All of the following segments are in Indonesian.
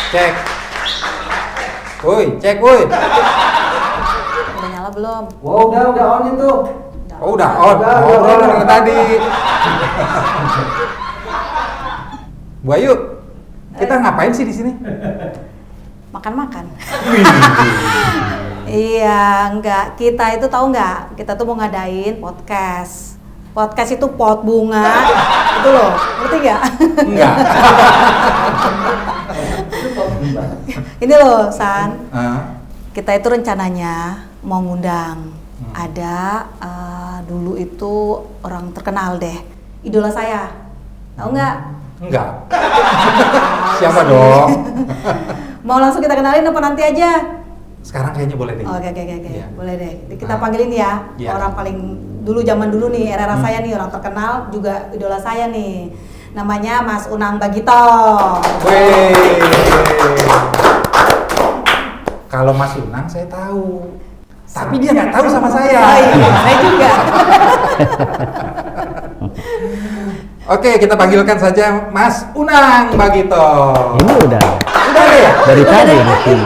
Cek. Woi, cek woi. Udah nyala belum? Wah, udah on itu. Oh, udah on. Ngobrol dari tadi. Bu Ayu, kita ngapain sih di sini? Makan-makan. Iya, enggak. Kita itu tahu enggak? Kita tuh mau ngadain podcast. Podcast itu pot bunga. Itu loh, ngerti enggak? Enggak. Ini loh, San. Kita itu rencananya mau ngundang. Ada dulu itu orang terkenal deh. Idola saya. Tahu nggak? Enggak. Siapa dong? Mau langsung kita kenalin apa nanti aja? Sekarang kayaknya boleh deh. Oke. Iya. Boleh deh. Kita panggilin ya. Iya. Orang paling dulu zaman dulu nih, era saya nih, orang terkenal juga idola saya nih. Namanya Mas Unang Bagito. Wih. Kalau Mas Unang saya tahu. Tapi dia nggak tahu sama saya. Oh, iya, saya juga. Oke, kita panggilkan saja Mas Unang Bagito. Ini udah Udah ya? dari tadi mesti.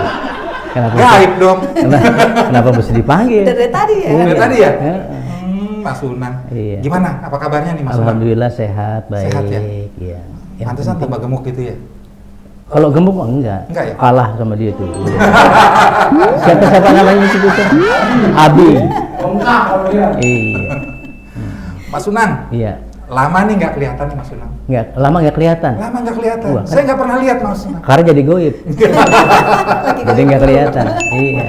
Kenapa? Gaib dong. Kenapa mesti dipanggil? Dari tadi ya. Dari tadi ya? Ya. Mas Unang. Iya. Gimana? Apa kabarnya nih Mas Unang? Alhamdulillah sehat, baik. Sehat ya? Iya. Yang Pantesan penting- tambah gemuk gitu ya? Kalau gemuk mah enggak. Enggak ya? Kalah sama dia tuh. Siapa namanya itu tuh? Abi. Bengkak kalau dia. Iya. Mas Unang, Iya. lama nih nggak kelihatan nih Mas Unang. Enggak, lama nggak kelihatan. Lama nggak kelihatan. Wah, Saya nggak pernah lihat Mas Unang. Karena jadi goib. Jadi nggak kelihatan. Iya.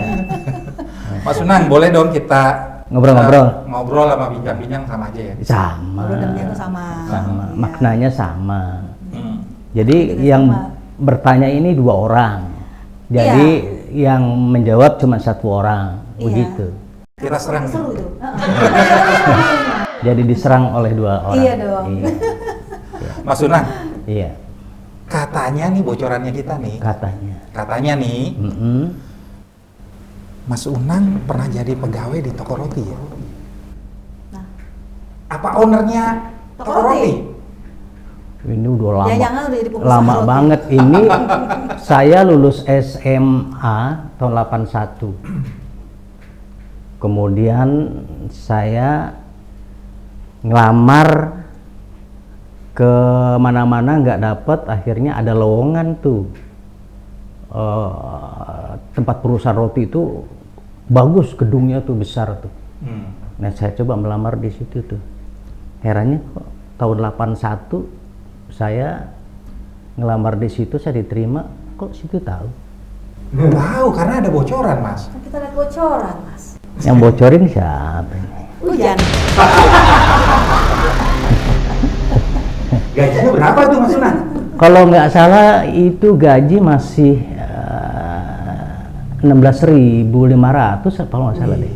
Mas Unang, boleh dong kita Ngobrol-ngobrol. ngobrol sama bincang-bincang sama aja ya? Sama. Produknya tuh sama. Sama. Iya. Maknanya sama. Hmm. Jadi Juga yang sama. bertanya ini 2 orang. Jadi yang menjawab cuma 1 orang. Iya. Begitu. Kita serang. Seru itu. Jadi diserang oleh 2 orang. Iya dong. Iya. Mas Unang, Iya. katanya nih bocorannya kita nih. Katanya nih, Mm-mm. Mas Unang pernah jadi pegawai di toko roti ya? Nah, Apa ownernya Toko toko roti? roti? Ini udah lama. Ya, jangan udah jadi pengusaha Lama roti. banget. Ini saya lulus SMA tahun 81. Kemudian saya ngelamar ke mana-mana nggak dapet, akhirnya ada lowongan tuh. Tempat perusahaan roti itu bagus, gedungnya tuh besar tuh. Nah, saya coba melamar di situ tuh. Herannya kok tahun 81 saya ngelamar di situ, saya diterima, kok situ tahu. Tahu karena ada bocoran Mas. kan kita lihat bocoran, Mas. Yang bocorin siapa ini? Hujan. Gajinya berapa tuh Mas Unang? Kalau nggak salah itu gaji masih 16.500 apa kalau nggak salah deh.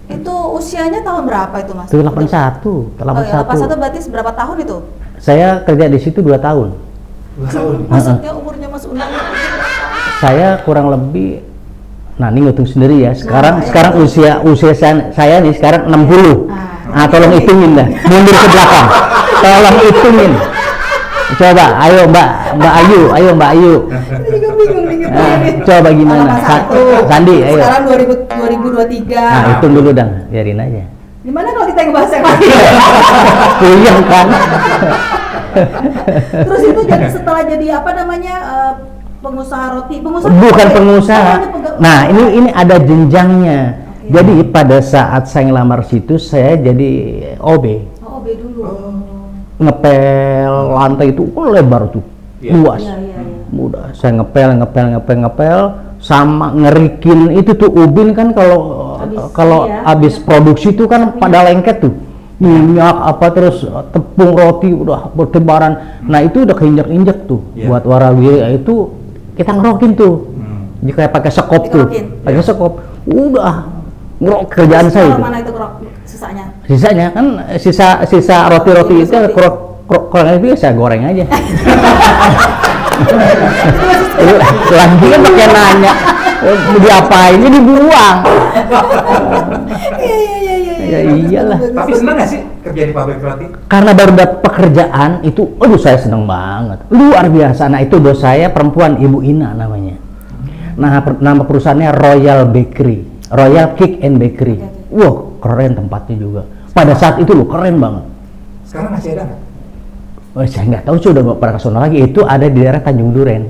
Itu usianya tahun berapa itu, Mas? Itu 81, Oh, ya, 81 berarti berapa tahun itu? Saya kerja di situ 2 tahun. Maksudnya umurnya Mas Unang itu Saya kurang lebih, nah ini ngitung sendiri ya. Sekarang iya. usia saya nih sekarang 60. Ah. Tolong hitungin dah, mundur ke belakang. Tolong hitungin. Coba, ayo Mbak Ayu, ayo Mbak Ayu. Ini juga bingung nih ngitungin. Coba gimana? 81. Sandi, ayo. Sekarang 2023. Nah, hitung dulu dong, biarin aja. Gimana kalau kita yang bahas yang lain? Puyeng kan? Terus itu jadi setelah jadi apa namanya pengusaha roti, pengusaha Bukan pengusaha. Nah, ini ada jenjangnya. Oke. Jadi pada saat saya ngelamar situ, saya jadi OB. Oh, OB dulu. Ngepel lantai itu lebar tuh, luas. Iya. Mudah. Saya ngepel sama ngerikin itu tuh ubin kan kalau iya. habis produksi itu kan pada lengket tuh. Minyak apa terus tepung roti udah bertebaran. Nah, itu udah keinjak-injak tuh. Iya. Buat warawiri itu kita ngerokin tuh. Jika pakai sekop tuh. Dikerokin. Pakai sekop. Udah ngerok kerjaan saya Kalau itu. mana itu kerok sisanya? Sisanya kan sisa roti-roti itu kurang lebih saya goreng aja. Lagi kan pakai nanya mau diapain, ini dibuang. Iya. Ya iyalah. Tapi seneng nggak sih kerja di pabrik roti? Karena baru dapat pekerjaan itu, aduh saya seneng banget, luar biasa. Nah itu bos saya perempuan, Ibu Ina namanya. Nah nama perusahaannya Royal Bakery, Royal Cake and Bakery. Wah keren tempatnya juga. Pada saat itu loh keren banget. Sekarang masih ada nggak? Oh, saya nggak tahu sih, udah nggak pernah ke sana lagi. Itu ada di daerah Tanjung Duren.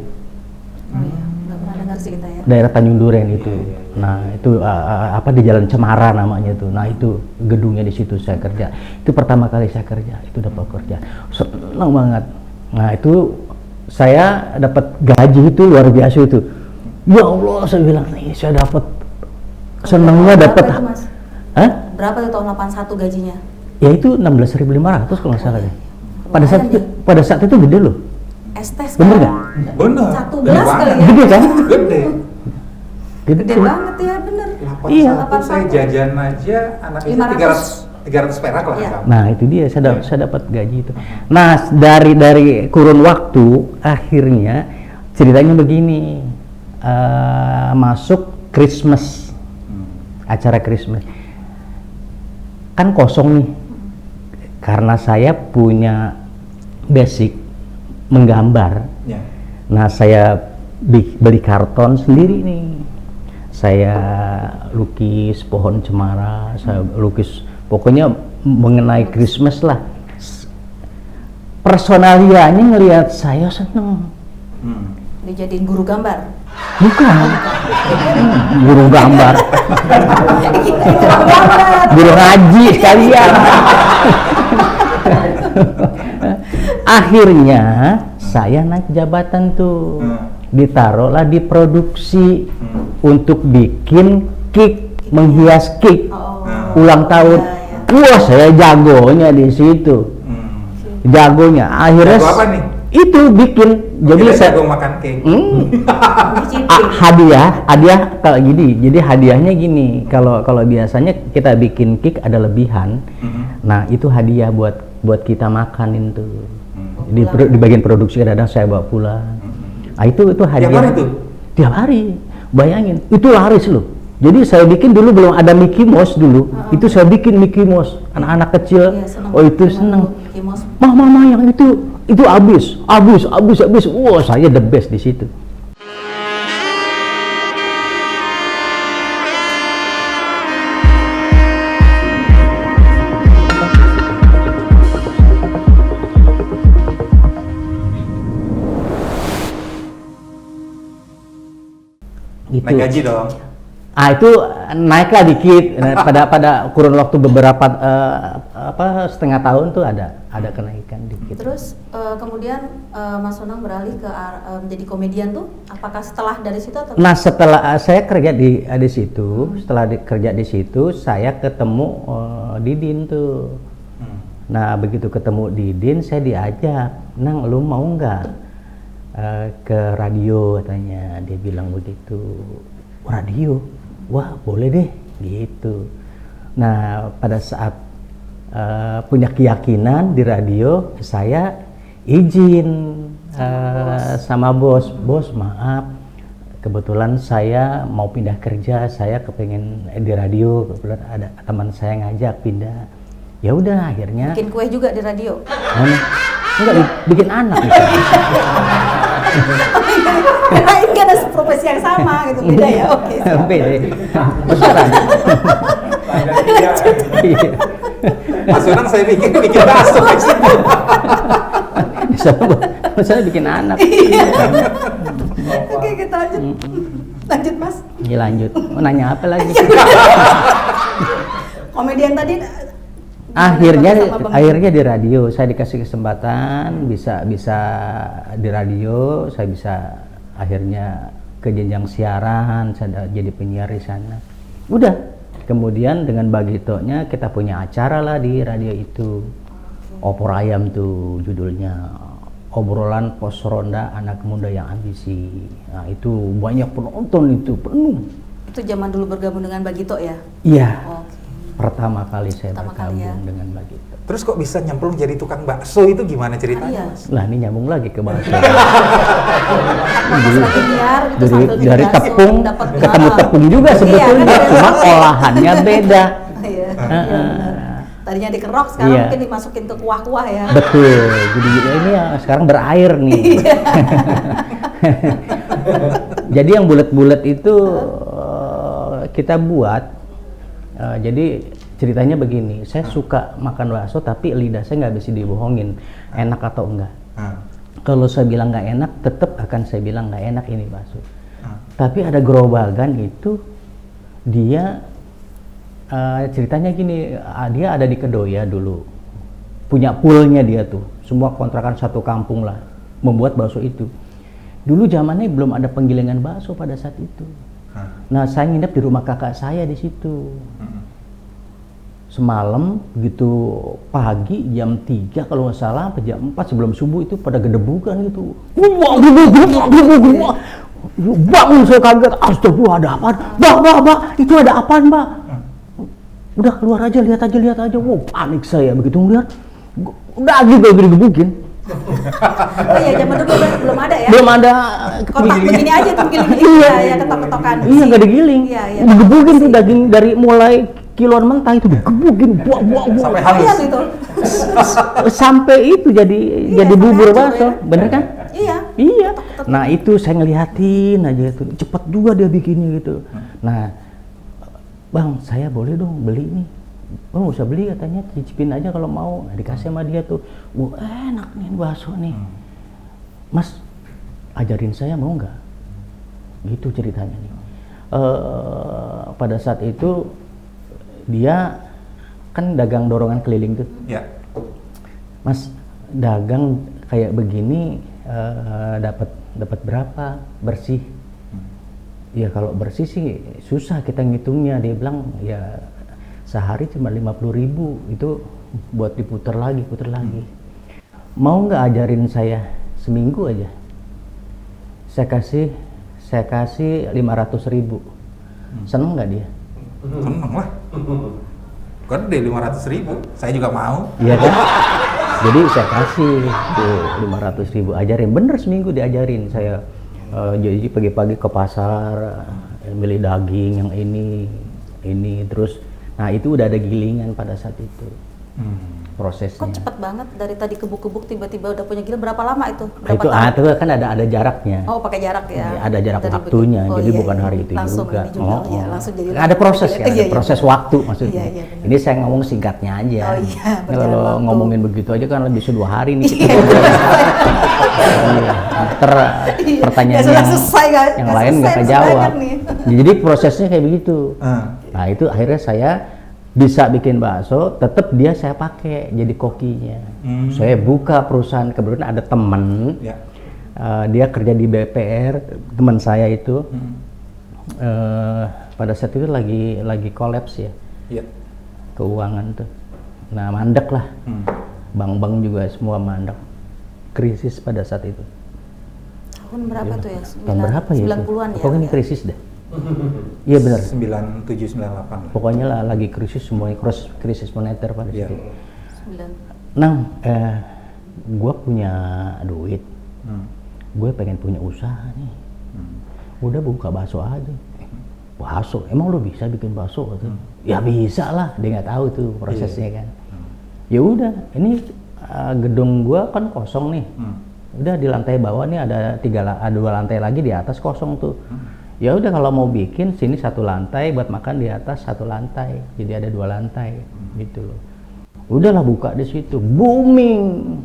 Oh iya, nggak pernah dengar sih kita ya. Daerah Tanjung Duren itu. Nah itu apa di Jalan Cemara namanya tuh. Nah itu gedungnya di situ saya kerja. Itu pertama kali saya kerja. Itu dapat kerja. Senang banget. Nah itu saya dapat gaji itu luar biasa itu. Ya Allah saya bilang nih saya dapat senangnya dapat. Berapa itu, Mas? Hah? Berapa tuh tahun 81 gajinya? Ya itu 16.500 kalau nggak salah deh. Lumayan nih. Pada saat itu gede loh. Estes Bener kan? nggak? Bener. 11 kali ya? Gede kan? Gede. Gede banget ya, bener. Iya. 81 saya jajan aja anak itu 300 perak lah. Iya. Nah itu dia saya dapat gaji itu. Nah dari kurun waktu akhirnya ceritanya begini, masuk Christmas, acara Christmas kan kosong nih karena saya punya basic menggambar. Ya. Nah saya beli karton sendiri nih, saya lukis pohon cemara, saya lukis pokoknya mengenai Christmas lah. Personalianya ngelihat saya seneng. Dijadiin guru gambar. Bukan. Guru gambar. Guru ngaji sekalian. Akhirnya saya naik jabatan tuh. Ditaruhlah di produksi untuk bikin cake, menghias cake ulang tahun. Wah, saya jagonya di situ. Jagonya. Akhirnya Jago apa nih? itu bikin. Jadi saya jago makan cake. hadiah kalau gini. Jadi hadiahnya gini. Kalau biasanya kita bikin cake ada lebihan. Nah, itu hadiah buat kita makanin tuh. Di bagian produksi kadang-kadang saya bawa pulang. Nah, itu hadiah. Tiap hari tuh? Tiap hari. Bayangin, itu laris loh. Jadi saya bikin dulu belum ada Mickey Mouse dulu. Itu saya bikin Mickey Mouse. Anak-anak kecil. Iya, Oh, itu seneng. Mama yang itu habis. Wah, saya the best di situ. Naik gaji dong. Itu naiklah dikit. pada kurun waktu beberapa setengah tahun tuh ada kenaikan dikit. Terus kemudian Mas Sunang beralih ke menjadi komedian tuh, apakah setelah dari situ atau? Nah setelah saya kerja di situ, kerja di situ saya ketemu Didin tuh. Nah begitu ketemu Didin saya diajak, Nang lu mau nggak ke radio katanya. Dia bilang begitu. Radio? Wah boleh deh gitu. Nah pada saat punya keyakinan di radio, saya izin sama bos, maaf kebetulan saya mau pindah kerja, saya kepengen di radio, kebetulan ada teman saya ngajak pindah. Ya udah akhirnya Bikin kue juga di radio. enggak bikin anak gitu. Kirain kan ada profesi yang sama gitu, beda ya. Oke. Beda. Besaran. Iya. Mas Sunang saya bikin bakso di situ. Saya bikin anak. Oke, kita lanjut. Lanjut, Mas. Ya lanjut. Mau nanya apa lagi? Komedian tadi akhirnya di radio saya dikasih kesempatan bisa di radio, saya bisa akhirnya ke jenjang siaran, saya jadi penyiar di sana. Udah, kemudian dengan Bagitonya kita punya acara lah di radio itu. Opor ayam tuh judulnya, obrolan pos ronda anak muda yang ambisi. Nah itu banyak penonton, itu penuh. Itu zaman dulu bergabung dengan Bagito ya? Iya. Oke. Pertama kali saya Pertama kali bergabung ya. dengan Bagito. Terus kok bisa nyemplung jadi tukang bakso itu gimana ceritanya? Iya. Lah ini nyambung lagi ke bakso. Dari tepung ketemu tepung juga sebetulnya, cuma olahannya beda. Iya. Tadinya dikerok, sekarang Iya. mungkin dimasukin ke kuah-kuah ya. Betul. Jadi ini ya sekarang berair nih. Jadi yang bulat-bulat itu kita buat. Jadi ceritanya begini, saya suka makan bakso tapi lidah saya nggak bisa dibohongin, enak atau enggak. Kalau saya bilang nggak enak, tetap akan saya bilang nggak enak ini bakso. Tapi ada gerobakan itu dia ceritanya gini, dia ada di Kedoya dulu, punya poolnya dia tuh, semua kontrakan satu kampung lah, membuat bakso itu. Dulu zamannya belum ada penggilingan bakso pada saat itu. Nah saya nginep di rumah kakak saya di situ. Semalam begitu pagi jam 3 kalau nggak salah, sampai jam 4 sebelum subuh itu pada gedebukan gitu. Wah, bangun saya kaget, astagfirullah ada apaan? Mbak, itu ada apaan, Mbak? Udah keluar aja, lihat aja. Wow, panik saya begitu ngeliat. Udah gitu digebukin. Oh iya, zaman dulu belum ada ya? Belum ada Kotak begini aja tuh giling. Iya, ya ketok-ketokan. iya nggak digiling. Iya. Digebukin tuh daging dari mulai kiloan mentah itu digebukin, buah. Sampai halus. Itu. Sampai itu jadi Iya, bubur sampai hancur bakso, ya. bener kan? Iya. Nah itu saya ngeliatin aja itu, cepet juga dia bikinnya gitu. Nah, bang saya boleh dong beli nih. Oh nggak usah beli katanya, cicipin aja kalau mau. Nah, dikasih sama dia tuh, wah enak nih bakso nih. Mas ajarin saya mau nggak? Gitu ceritanya nih. Pada saat itu dia kan dagang dorongan keliling tuh. Ya. Mas dagang kayak begini dapat berapa bersih? Ya kalau bersih sih susah kita ngitungnya. Dia bilang ya sehari cuma 50.000 itu buat diputar lagi. Mau nggak ajarin saya seminggu aja? Saya kasih 500.000. Seneng nggak dia? Seneng lah. Gede 500.000, saya juga mau. Iya kan? Jadi saya kasih tuh 500.000, ajarin, bener seminggu diajarin saya. Jadi pagi-pagi ke pasar, beli daging yang ini terus. Nah itu udah ada gilingan pada saat itu. Prosesnya. Kok cepet banget dari tadi kebuk-kebuk tiba-tiba udah punya giling, berapa lama itu? Nah, Berapa itu tahun? itu kan ada jaraknya. Oh pakai jarak ya? Ada jarak Dari waktunya, begitu. Oh, jadi iya, bukan iya. hari itu Langsung juga. ini juga. Iya, langsung jadi Ada proses ya, Iya, ada proses waktu maksudnya. Iya, benar. Ini saya ngomong singkatnya aja. Oh iya, Nah, berjalan kalau waktu. ngomongin begitu aja kan lebih 2 hari nih kita. Iya. Pertanyaan Nggak selesai, nggak yang selesai, lain nggak masih kejawab. banyak nih. Jadi prosesnya kayak begitu. Ah. Nah itu akhirnya saya bisa bikin bakso, tetap dia saya pakai jadi kokinya. Saya buka perusahaan, kebetulan ada teman, Ya. dia kerja di BPR, teman saya itu. Pada saat itu lagi kolaps ya, Iya. keuangan tuh. Nah mandek lah, bank-bank juga semua mandek, krisis pada saat itu. Tahun berapa tuh ya? Tahun berapa ya? 90-an ya? Pokoknya krisis deh. Iya benar. 97 98 lah. Pokoknya lah lagi krisis semuanya, krisis moneter pada Iya. saat itu. 9. Nah, gue punya duit, gue pengen punya usaha nih. Udah buka bakso aja. Bakso, emang lu bisa bikin bakso? Ya bisa lah, dia nggak tahu tuh prosesnya kan. Ya udah, ini gedung gue kan kosong nih. Udah di lantai bawah nih ada 2 lantai lagi, di atas kosong tuh. Ya udah kalau mau bikin sini 1 lantai buat makan, di atas 1 lantai, jadi ada 2 lantai gitu loh. Udahlah buka di situ, booming.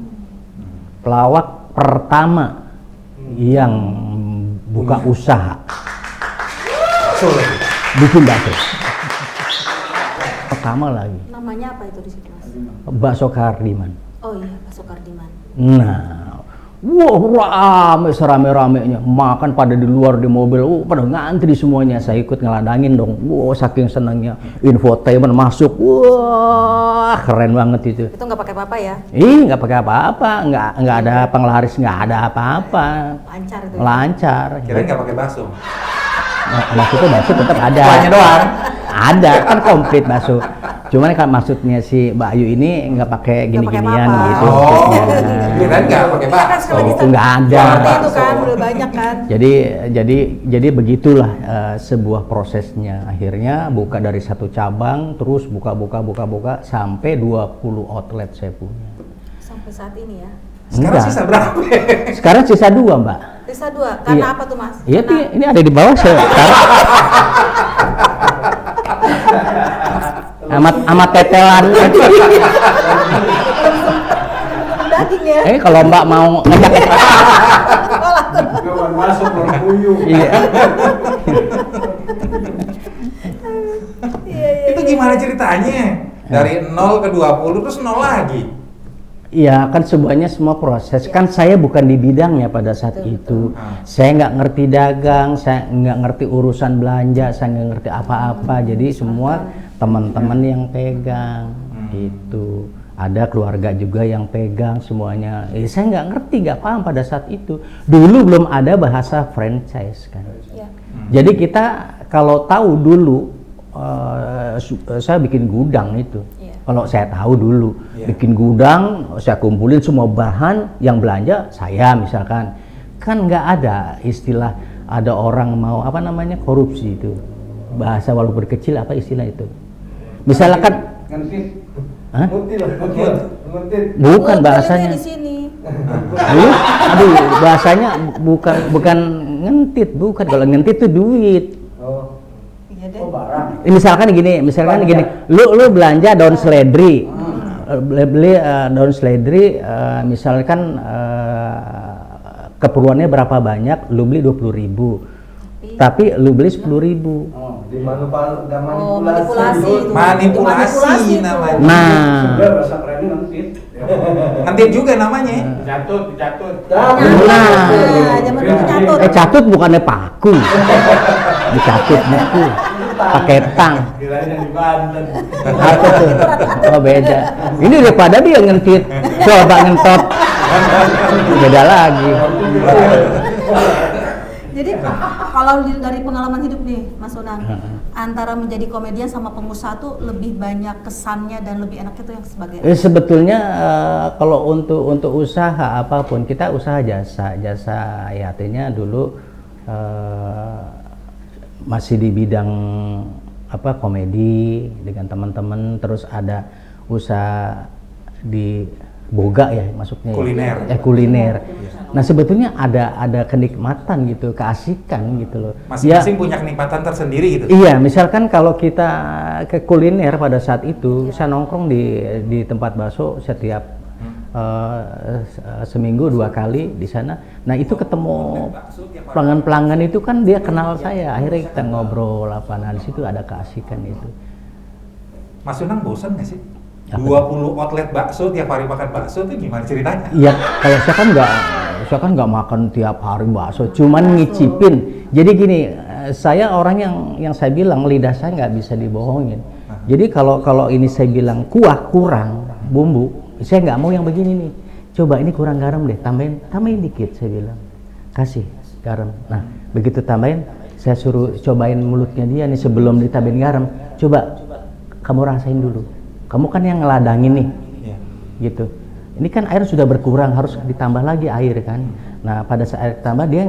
Pelawak pertama yang buka usaha bikin bakso. Pertama lagi, Namanya apa itu di situ Mas? bakso Kardiman. Oh iya, bakso Kardiman. Nah, wah serame-ramenya, makan pada di luar di mobil, pada ngantri semuanya. Saya ikut ngeladangin dong, saking senangnya. Infotainment masuk, wah keren banget itu. Itu nggak pakai apa-apa ya? Nggak pakai apa-apa, nggak ada penglaris, nggak ada apa-apa, Lancar itu. lancar. Kirain nggak pakai bakso. Maksudnya bakso tetap ada. Kuahnya doang. Ada, kan komplit bakso. Cuman kan maksudnya si Mbak Ayu ini nggak pakai Nggak pakai gini-ginian apa-apa. gitu. Oh. maksudnya. Kirain nggak pakai Iya kan bakso. sekali lagi Nggak ada. seperti itu kan, Bakso. udah banyak kan. Jadi begitulah sebuah prosesnya. Akhirnya buka dari satu cabang, terus buka sampai 20 outlet saya punya. Sampai saat ini ya. Sekarang Enggak. sisa berapa? Sekarang sisa 2, Mbak. Sisa 2, karena Iya. apa tuh Mas? Iya, Karena ini ada di bawah saya. Sekarang. amat tetelan. daging ya. Kalau Mbak mau ngajak, Kawan masuk berpuyuh. iya. Itu gimana ceritanya? Dari 0 ke 20 terus 0 lagi. Iya, kan semuanya semua proses. Kan saya bukan di bidangnya pada saat itu. Saya nggak ngerti dagang, saya nggak ngerti urusan belanja, saya nggak ngerti apa-apa. Jadi semua teman-teman yang pegang itu. Ada keluarga juga yang pegang semuanya. Saya nggak ngerti, nggak paham pada saat itu. Dulu belum ada bahasa franchise kan. Iya. Jadi kita kalau tahu dulu, saya bikin gudang itu. Iya. Kalau saya tahu dulu, Iya. bikin gudang, saya kumpulin semua bahan yang belanja saya misalkan. Kan nggak ada istilah ada orang mau apa namanya korupsi itu. Bahasa walaupun kecil apa istilah itu? Misalkan, Ngentit. Hah? Ngutil. Ngentit. bukan Ngutil bahasanya. itu di sini. Aduh, bahasanya bukan ngentit, bukan. Kalau ngentit itu duit. Oh. Iya deh. Oh, barang. Misalkan gini, lu belanja daun seledri, beli daun seledri, misalkan keperluannya berapa banyak, lu beli 20.000, tapi lu beli 10.000. Oh, Manipulasi itu. Manipulasi itu. namanya. Nah, Sudah bahasa kerennya ngentit. Ngentit juga namanya. Dicatat. Nah, zaman dulu nyatut. catut bukannya paku, dicatut buku, pakai tang. Kirain yang di Banten. Apa tuh? Oh beda. Ini daripada dia ngentit, coba ngentot, beda lagi. Jadi kalau dari pengalaman hidup nih Mas Unang, antara menjadi komedian sama pengusaha tuh lebih banyak kesannya dan lebih enaknya tuh yang sebagai Sebetulnya kalau untuk usaha apapun kita usaha jasa ya artinya dulu masih di bidang apa komedi dengan teman-teman, terus ada usaha di boga ya maksudnya Kuliner. kuliner. Nah sebetulnya ada kenikmatan gitu, keasikan gitu loh. Masing-masing punya kenikmatan tersendiri gitu. Iya, misalkan kalau kita ke kuliner pada saat itu, saya nongkrong di tempat bakso setiap seminggu 2 kali di sana. Nah itu ketemu pelanggan-pelanggan itu kan dia kenal saya. Akhirnya kita ngobrol apa. Nah di situ ada keasikan itu. Mas Unang bosan nggak sih? Apa? 20 outlet bakso, tiap hari makan bakso itu gimana ceritanya? Iya, kalau saya kan nggak makan tiap hari bakso, cuman ngicipin. Jadi gini, saya orang yang saya bilang lidah saya nggak bisa dibohongin. Jadi kalau ini saya bilang kuah kurang bumbu, saya nggak mau yang begini nih. Coba ini kurang garam deh, tambahin dikit saya bilang. Kasih garam. Nah, begitu tambahin, saya suruh cobain mulutnya dia nih sebelum ditambahin garam. Coba kamu rasain dulu. Kamu kan yang ngeladangin nih. Iya. Gitu. Ini kan air sudah berkurang, harus ditambah lagi air kan. Nah, pada saat tambah dia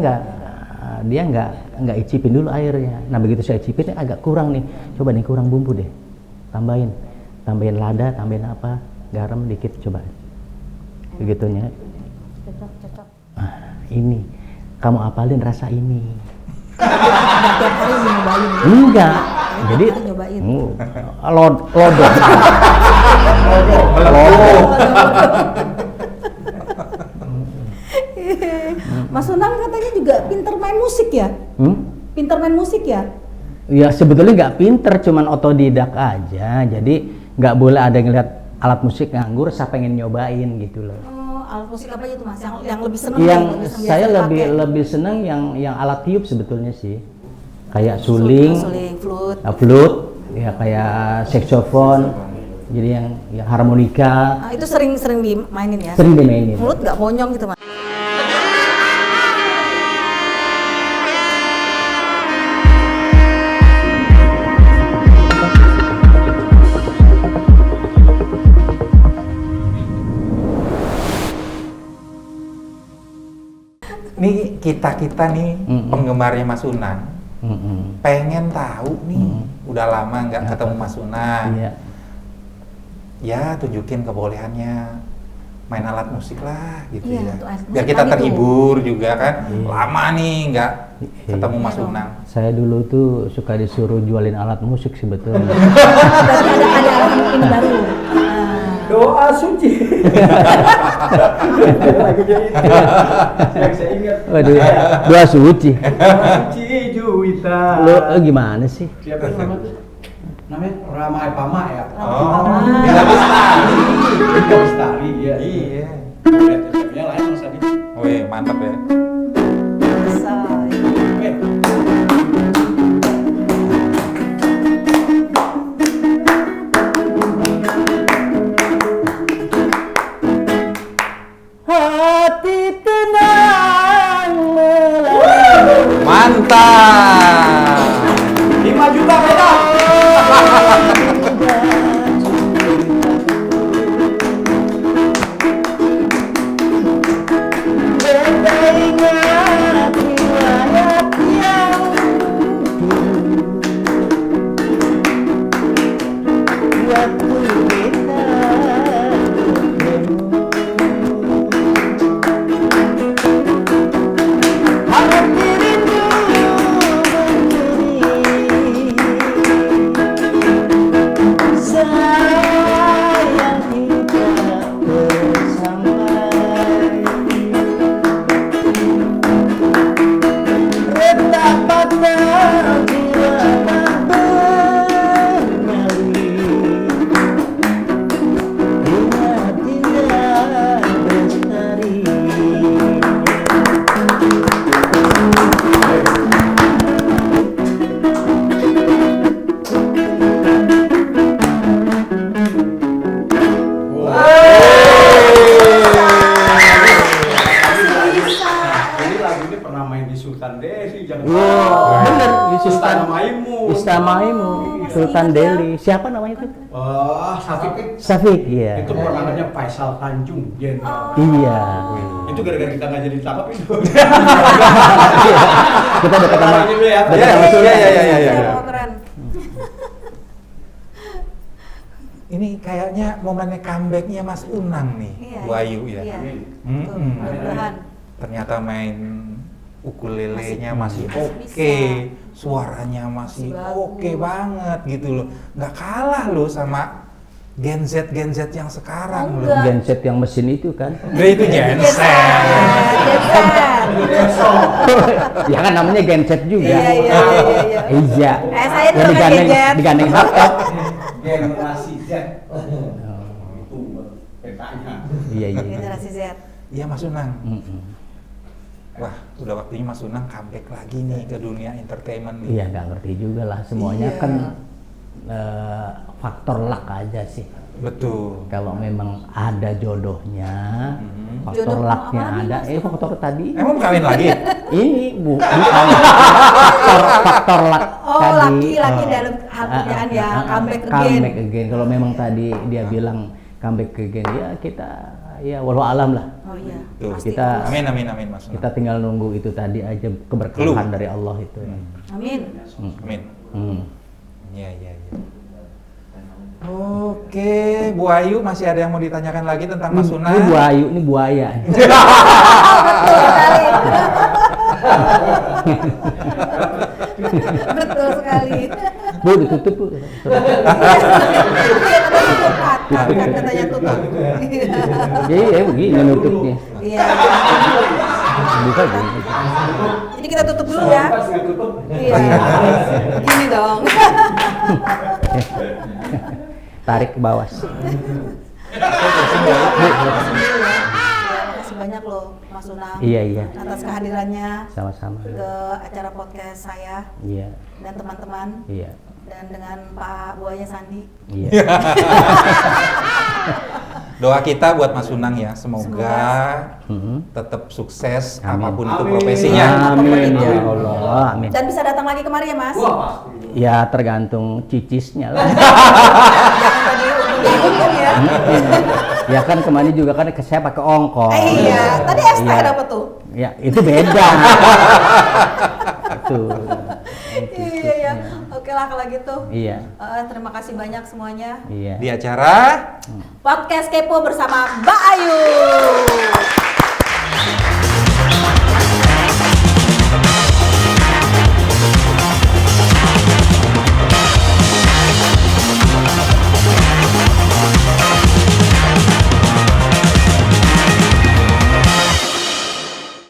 nggak icipin dulu airnya. Nah, begitu saya icipin agak kurang nih. Coba nih kurang bumbu deh. Tambahin lada, tambahin apa? Garam dikit coba. Begitunya. cocok. Ini kamu apalin rasa ini. Nggak tiap hari nyobain. Enggak. Jadi nyobain. lodok. Mas Unang katanya juga pinter main musik ya? Pinter main musik ya? Ya sebetulnya nggak pinter, cuman otodidak aja. Jadi nggak boleh ada yang lihat alat musik nganggur, saya pengen nyobain gitu loh. Oh, alat musik apa aja tuh Mas? Yang lebih seneng? Yang biasa saya dipakai? lebih seneng yang alat tiup sebetulnya sih, kayak suling, flute. flute, ya kayak saxophone, jadi yang harmonika, Ah, itu sering dimainin ya? sering dimainin. Mulut nggak bonyong gitu Mas? nih kita nih penggemarnya Mas Unang pengen tahu nih, udah lama nggak ketemu Mas Unang. Iya. Ya tunjukin kebolehannya main alat musik lah gitu Iya, ya. untuk alat Biar musik kita tadi terhibur juga kan. Iya. Lama nih nggak ketemu Mas Iya dong. Unang. Saya dulu tuh suka disuruh jualin alat musik sebetulnya. Berarti ada ini baru. Nah, Doa suci. Lagunya itu. Yang saya ingat. Waduh, doa suci. Doa suci Juwita. Lo gimana sih? Siapa yang nama tuh? Namanya Ramai Pama ya? Oh, Bella Bestari. Bella Bestari, iya. Iya. Lihat SM-nya lain Mas Adi. Wih, mantap ya. bisa. Eh, Hati tenang melalui. Mantap. 5 juta beda. Ingat riwayat yang waktu kita hati rindu berdiri sayang kita bersampai retak patah jiwa tak bernyawi ingat indah bestari. Ini lagu ini pernah main di Sultan Delhi, jangan Wow, bener di Sultan Istana Maimu. Istamaimu, Sultan Delhi. Siapa namanya itu? Wah, Safik Safik, iya. itu namanya Faisal Tanjung Jenderal. Iya. Itu gara-gara kita nggak jadi tangkap itu. Kita dekat sama Ini dulu ya. dekat sama Sultan. Iya. Oh, keren. Ini kayaknya momennya comebacknya Mas Unang nih, Iya. Bu Ayu ya. Iya. Mm-mm. Tuh, mudah-mudahan. Ternyata main ukulelenya masih Masih oke, bisa. suaranya masih Masih oke bagus. banget gitu loh. Nggak kalah loh sama Gen Z yang sekarang loh. Enggak. Genset yang mesin itu kan. Nah, itu genset. Ya kan namanya genset juga. Iya. Iya. Saya Ya dulu kan gadget. digandeng laptop. Generasi Z. Itu petanya. Iya. Generasi Z. Iya Mas Unang. Mm-mm. Wah, udah waktunya Mas Unang comeback lagi nih ke dunia entertainment nih. Iya, nggak ngerti juga lah. Semuanya Iya. kan faktor luck aja sih. Betul. Kalau memang ada jodohnya, faktor Jodoh lucknya apa nih, ada. Mas? Faktor tadi. Emang kawin lagi? Ini bukan faktor luck Oh, tadi. laki dalam hal kerjaan ya, comeback again. Comeback again. Kalau memang tadi dia bilang comeback again, ya kita ya walau alam lah. Oh iya. Tuh. Pasti. Kita Amin Mas Unang. kita tinggal nunggu itu tadi aja keberkahan dari Allah itu. Amin. Amin. Hmm. Iya. Oke, Bu Ayu masih ada yang mau ditanyakan lagi tentang Mas Ini Unang? buayu, ini buaya. Betul sekali. Bu ditutup bu. Katanya tutup. Jadi ya begini nutupnya. Iya. Buka gini. Jadi kita tutup dulu ya. Pas nggak tutup. Iya. Gini dong. Tarik ke bawah. Makasih banyak loh Mas Unang. Iya. Atas kehadirannya Sama-sama. ke acara podcast saya Iya. dan teman-teman Iya. dan dengan Pak Buaya Sandi. Iya. Doa kita buat Mas Unang ya, semoga Mhm. tetap sukses Amin. apapun itu Amin. profesinya. Amin ya Allah. Amin. Dan bisa datang lagi kemari ya Mas. Wah, pasti. Ya tergantung cicisnya lah. Jangan tadi Bingung ya. Ya kan kemarin juga kan saya pakai ongkos. Iya, tadi ST Iya. dapat tuh. Ya itu beda. Itu. Iya, iya. Oke lah kalau gitu. Iya. Terima kasih banyak semuanya. Iya. Di acara Podcast Kepo bersama Mbak Ayu.